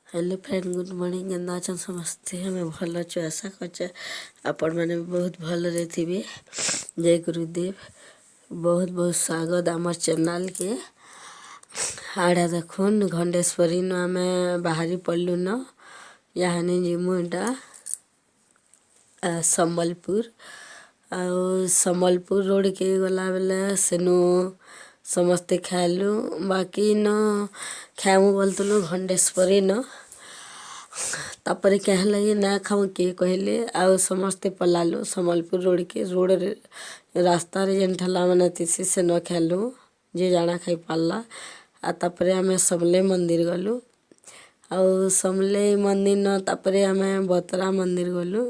Hello friend good morning केन्दा अछन समस्ते हमें भल अच्छे आशा करचे आपण मैंने बहुत भल थे। जय गुरुदेव बहुत बहुत स्वागत आमर चैनल के आड़ा देखुन घंटेश्वरी न आम बाहरी पड़लु न यानी जिमुटा सम्बलपुर सम्बलपुर रोड के गला बेले सेनु समस्ते खाइलु बाकी न खाएमु बोलतलु घंटेश्वरी न तापर क्या लगे ना खाऊ किए कहले आउ समस्ते पलालु सम्बलपुर रोड के रोड रास्ता रे जेन ठेला माने थिसी से न खाइलु जे जाना खाई पाला आ तापर आमे समले मंदिर गलु आउ समले मंदिर न तापर आमे बतरा मंदिर गलु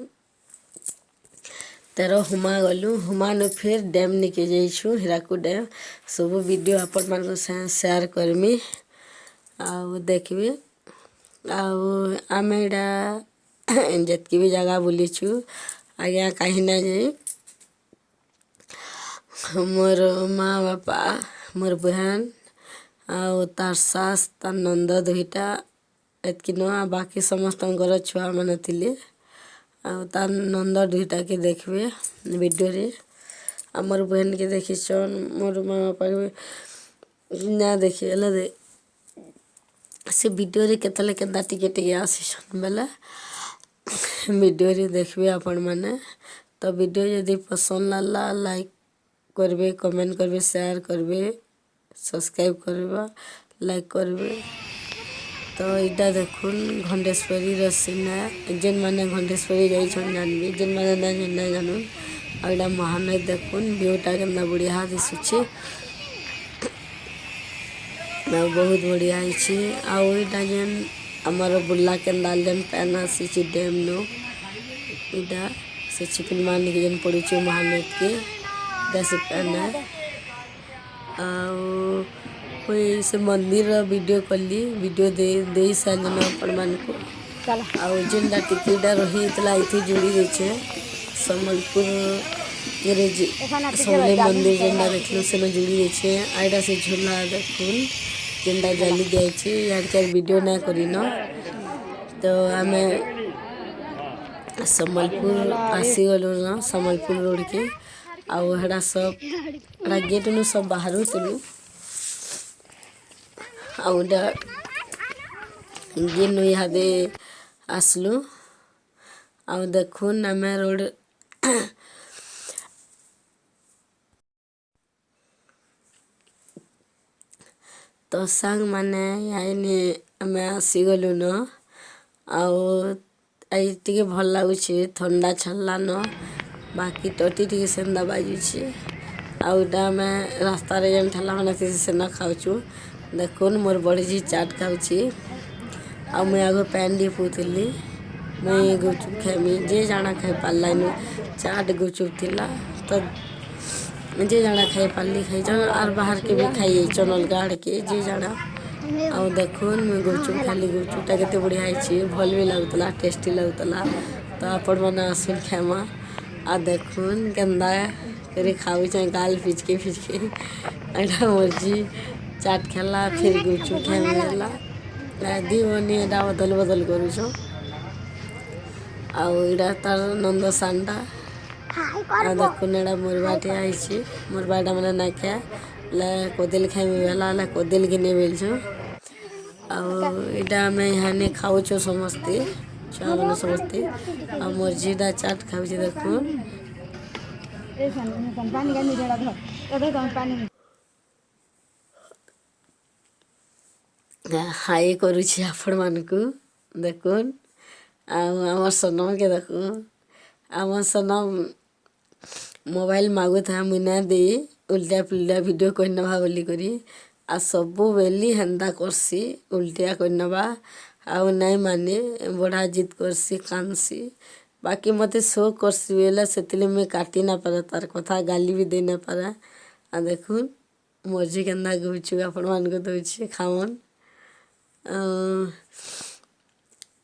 तेरो हुमा गलु हुमा न फिर डैम निके जाइछु हीराकुद डैम सब वीडियो आपण मान शेयर करमी आउ देखबे आउ आमे एडा जितकी भी जगह बुलीछु आज्ञा कहीं ना जाई मोर माँ बापा मोर बहन आउ तार सास तार नंद दुईटा एतकी न बाकी समस्त छुआ मैंने थिले आउ तार नंद दुईटा के देखबे वीडियो रे मोर बहन के देखिछन मोर माँ बापा ना देखिए दे से वीडियो रे केतले केदा टिके टिके आसीछन बेले वीडियो रे देखबे आपण माने तो वीडियो यदि पसंद लागला लाइक करबे कमेंट करबे शेयर करबे सब्सक्राइब करबे लाइक करबे तो इटा देखुन घंटेश्वरी रसीना जेन माने घंटेश्वरी जाइछन जानबे जेन माने ना जानून आ इटा महानद देखुन व्यूटा केना बढ़िया दिसुछि बहुत बढ़िया है आईटा जेन आमर बुला केन्दा जेन पैन आसी डैम नो इटा से चिकन मान के जेन पड़ी महानद के से पैन कोई से मंदिर वीडियो कली वीडियो दे सारे आपण मान को आउ जेनटा टिकेटा रही इथि जोड़ी देछे सम्बलपुर समले मंदिर जेनटा देखलो से जोड़ी देछे आइडा से झूला देखुन जेनटा जाली दिए यार वीडियो ना करी न तो आम सम्बलपुर आसी गलु न सम्बलपुर रोड के आउ हेड़ा सब गेट नु सब बाहर तुलु आउ गेनु इहादे आसलु आउ देखुन आम रोड तो सांग माने यानी आम आसीगलु न आउ टे भल लगुचे ठंडा छाला न बाकी टटी टे सेंदा बाजुचे आउटा आम रास्ता रे जेन ठेला मैंने से न खाऊचु देखुन मोर बड़ी जी चाट खाऊची आ मुई आगो पैन डी पुतली मुई गुपचुप खाइमी जे जाना खाई पारला चाट गुपचुप थिला तो जे जाना खाई पाली खाई जान और बाहर के भी खाई चनल गाड़ के जे जाना आउ देखुन मुई गुपचुप खाली गुपचुपटा केते बढ़िया है भल भी लगुतला टेस्टी लगुतला तो आपण मैंने आसुन खामा आ देखुन केन्दा करे खाऊ चाहे गाल फिचके एटा मर्जी चाट खेला फिर गुपचुप खाइला दी बनी एटा बदल बदल करुछ आउ इटा तार नंद सांडा आ देखुन एटा मोर बाटे आइछि मोर बाटा मैंने ना खाए ला कोदेल खाइमी बेला ला कोदेल गिने बेलछु आउ इटा मैं यहाँ खाऊछु समस्ते छुआ मैंने समस्ते आ मोर जीटा चाट खाऊछि देखुन हाई करुछि आपण मानकु देखुन आमर सनम के देखुन आमर सनम मोबाइल मागु था मुना दे उल्टा पुल्टा वीडियो कर नवा बोली करी आ सबु बेली हेन्दा करसी उल्टिया कर नवा आउ नहीं माने बड़ा जिद करसी कानसी बाकी मते शो करसी बेला सेतिले मैं काटी ना पारा तार कथा गाली भी दे ना पारा आ देखुन मर्जी केन्दा गुछु आपण मान को दउछि खावन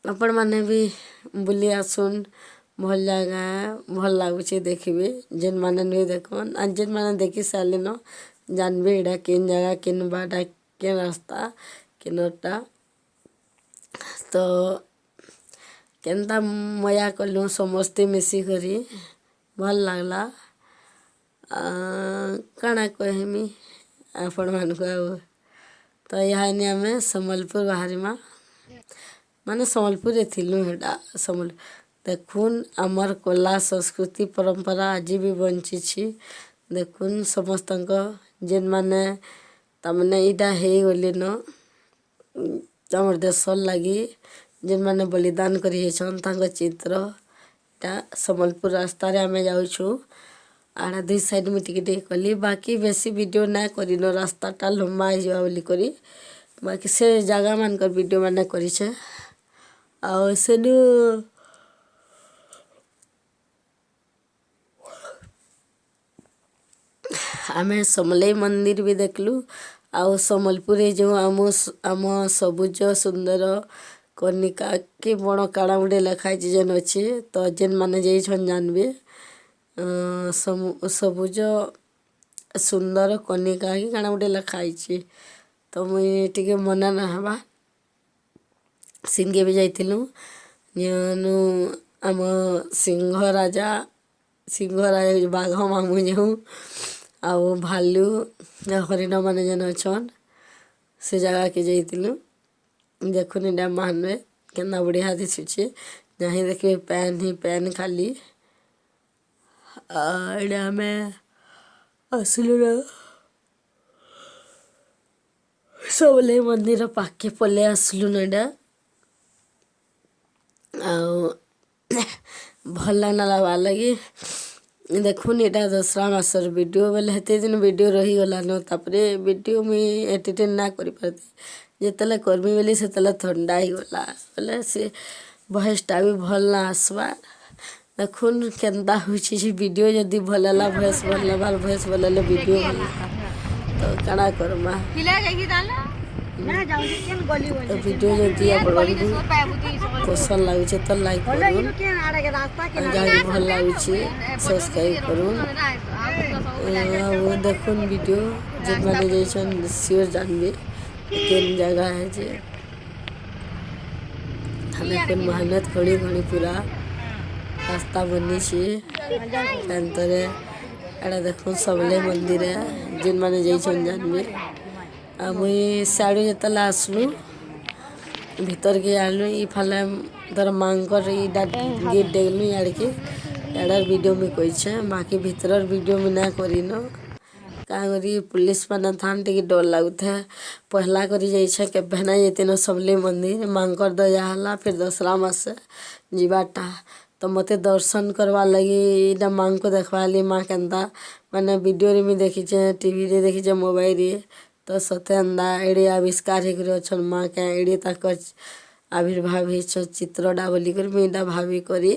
आपण माने भी बुली आसुन भल जगह भल लगुचे देखबे जेन माने नहीं देखन आ जेन माने देखी सारे न जानबे एडा केन जगह केन बाटा केन रास्ता केनटा तो केनता मजा कलु समस्ते मिसिकरी भल लागला। काଣା कहमी आपण मानक तो यहाँ आम सम्बलपुर बाहरीमा माने सम्बलपुर थिलु हेटा सम्बल देखुन आमर कला संस्कृति परंपरा आज भी बंची देखुन समस्त जेन माने तमने इटा हे गले न आमर देशर लगी जेन माने बलिदान करी चित्र इटा सम्बलपुर रास्ता रे आमे जाऊँ आड़ा दुई साइड में टिके कली बाकी बेसी वीडियो ना करी न रास्ताटा लंबा हो बोली करी बाकी से जगह मानकर वीडियो मैंने करी आउ सेनु आमे समलेई मंदिर भी देखलु आउ सम्बलपुर जो आम सबुज सुंदर कनिका के बड़ काड़ा गुटे लिखाई जेन अच्छे तो जेन माने जाइछन जानबे सबुज सुंदर कनिका कि काଣା गुटे लिखाई तो मुई टिके मना ना हवा सिंगे भी जाइथिलु जेनु आम सिंह राजा बाघ मामू जाऊँ आउ भालू हरिण माने जेन अछन से जगह के जाइथिलु देखुन इटा मानवे केना बढ़िया दिशुचे जहीं देखिए पैन ही पैन खाली इटा में आसलु ना सबले मंदिर पाखे पले आसलु ना इटा भल ना लगा लगी देखुन इटा दसरा मासर वीडियो बेले हेते दिन वीडियो रही गला न तापरे वीडियो मुई एडिट ना करि पारती जेतले करमी बेली सेतले ठंडा ही गला बोले से भॉइसटा भी भल ना आसबा देखुन केनता होछि जे वीडियो जदी भलला भॉइस भलला भॉइस भलले वीडियो भलला तो काଣା करमा तो वीडियो जदी आपन पसंद लागुचे तो लाइक करूँ जहाँ भल लागुचे सब्सक्राइब करूँ वो देखुन वीडियो जे माने जाइछन सियोर जानबे केन जगह है जे हमें कोन मेहनत करी घणी पूरा रास्ता बनी अंतरे एड़ा देखुन सबले मंदिर है जेन माने जाइछन जानबे मुई साड़ी जतला आसलु भीतर के आलु ई फाले दर मांगर इडा गेट देखलु यार के एडार वीडियो में कइछे बाकी भीतरर वीडियो में ना करिन का करी पुलिस माने थान टिके डर लागुथे पहला करी जाइछे के बहना जेते न सबले मंदिर मांगर दया हला फिर दसरा मास जीवाटा तो मते दर्शन करवा लगी इडा मांग को देखवा ली माँ केनता माने वीडियो रे में देखिछे टीवी रे देखिछे मोबाइल रे तो सत्यंदा एड़े आविष्कार हो अछन माँ के एड़े तक आविर्भाव चित्रटा बोली कर मुझा भाभी करी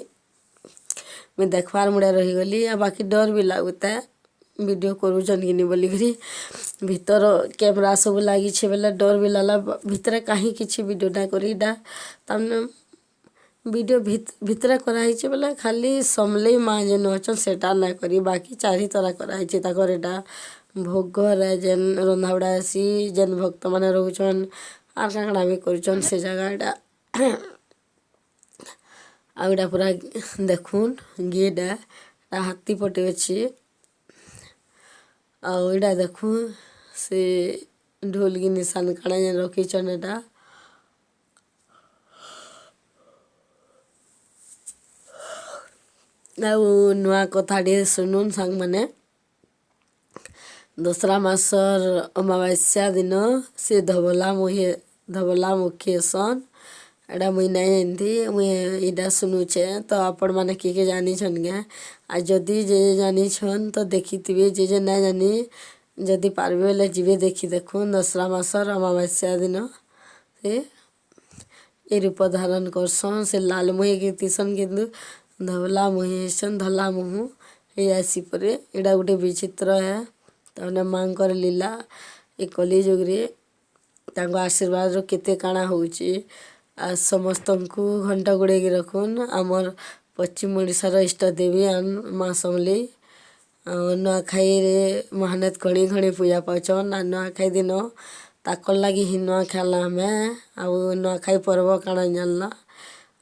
मुझे देखवार मुड़ा रहीगली आ बाकी डर भी लगुता वीडियो करूछन कि नहीं बोली करी भीतर कैमरा सब लगी बेले डर भी लाला भीतर कहीं किसी वीडियो ना करी तमने वीडियो भीतर कराई बेले खाली समलेई माँ जेन अछन सेटा ना करी बाकी चारि तरह कराई ताकर एटा भोग रे जेन रंधाबड़ा आसी जेन भक्त माने रोचन आर काकड़ा भी करचन से जगहटा आउटा पूरा देखुन गेटा हाथी पटे अच्छी आउटा देखुन से ढोल की निशान काड़ा जेन रखीचन एटा नुआ कथाटे शुनुन सांग माने दसरा मासर अमावास्या दिन से धबला मुखी सन एटा मुई नहीं जानती मुई इटा शुनुचे तो आपण माने किए जानी छन गे आ जदि जे जानी छन तो देखी थे जे ना जानी जदि पारबे बेले जीवे देखी देखुन दसरा मासर अमावास्या दिन से ये रूप धारण करसन से लाल मुही गीतीसन किंतु धबला मुही सन धला मुहु ये आसी परे एटा गोटे विचित्र है तने मांकर लीला ए कली जुगरे तांको आशीर्वाद केते काଣା होउची आ समस्त को घंटा गुड़े की रखुन आमर पश्चिम ओडिशार इष्ट देवी माँ समलेई नुआखाई रे मेहनत घणी घणी पूजा पाचन आ नुआखाई दिन ତାକର୍ ଲାଗି ହିଁ ନୂଆ ଖେଲା ଆମେ ଆଉ ନୂଆଖାଇ ପର୍ବ କାଣା ଜାଣିଲା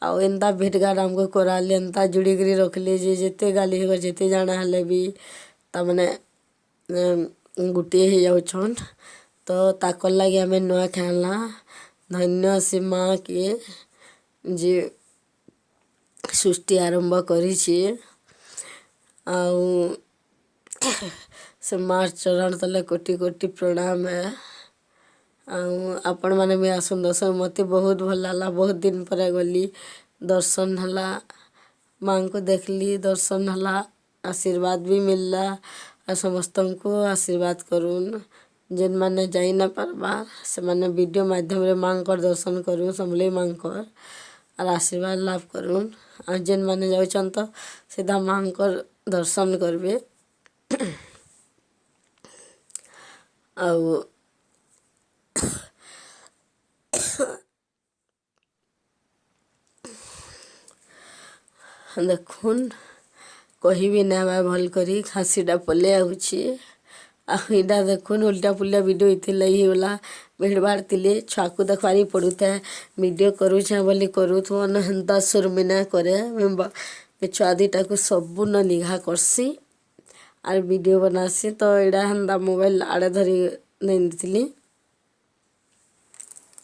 ଆଉ ଏନ୍ତା ଭେଟଘାଟ ଆମକୁ କରାଲେ ଏନ୍ତା ଜୁଡ଼ିକିରି ରଖିଲେ ଯେ ଯେତେ ଗାଲି ହେବ ଯେତେ ଜାଣା ହେଲେ ବି ତାମାନେ ଗୋଟିଏ ହେଇଯାଉଛନ୍ ତ ତାକର୍ ଲାଗି ଆମେ ନୂଆ ଖେଲା ଧନ୍ୟ ସେ ମା'କେ ଯେ ସୃଷ୍ଟି ଆରମ୍ଭ କରିଛି ଆଉ ସେ ମା'ର ଚରଣ ତଲେ କୋଟି କୋଟି ପ୍ରଣାମ ଆଉ ଆପଣମାନେ ବି ଆସନ୍ ଦର୍ଶନ ମୋତେ ବହୁତ ଭଲ ଲାଗଲା ବହୁତ ଦିନ ପରେ ଗଲି ଦର୍ଶନ ହେଲା ମା'ଙ୍କୁ ଦେଖିଲି ଦର୍ଶନ ହେଲା ଆଶୀର୍ବାଦ ବି ମିଳିଲା ଆଉ ସମସ୍ତଙ୍କୁ ଆଶୀର୍ବାଦ କରୁନ୍ ଯେନ୍ମାନେ ଯାଇ ନା ପାରବା ସେମାନେ ଭିଡ଼ିଓ ମାଧ୍ୟମରେ ମା'ଙ୍କର ଦର୍ଶନ କରୁନ୍ ସମଲେଇ ମା'ଙ୍କର ଆର୍ ଆଶୀର୍ବାଦ ଲାଭ କରୁନ୍ ଆଉ ଯେନ୍ମାନେ ଯାଉଛନ୍ ତ ସିଧା ମା'ଙ୍କର ଦର୍ଶନ କରିବେ ଆଉ ଦେଖୁନ୍ କହିବି ନାବା ଭଲ କରି ଖାଁସିଟା ପଲେଇ ଆଉଛେ ଆଉ ଏଇଟା ଦେଖୁନ୍ ଉଲ୍ଟା ପୁଲ୍ଟା ଭିଡ଼ିଓ ଇଥିର୍ଲାଗି ହେଇଗଲା ଭିଡ଼ ଭାଡ଼ ଥିଲେ ଛୁଆକୁ ଦେଖବାରି ପଡ଼ୁଥାଏ ଭିଡ଼ିଓ କରୁଛେଁ ବୋଲି କରୁଥିବନ ହେନ୍ତା ସୁରମି ନାଇଁ କରେ ଛୁଆ ଦୁଇଟାକୁ ସବୁନ ନିଘା କର୍ସି ଆର୍ ଭିଡ଼ିଓ ବନାସି ତ ଏଇଟା ହେନ୍ତା ମୋବାଇଲ୍ ଆଡ଼େ ଧରି ନେଇଥିଲି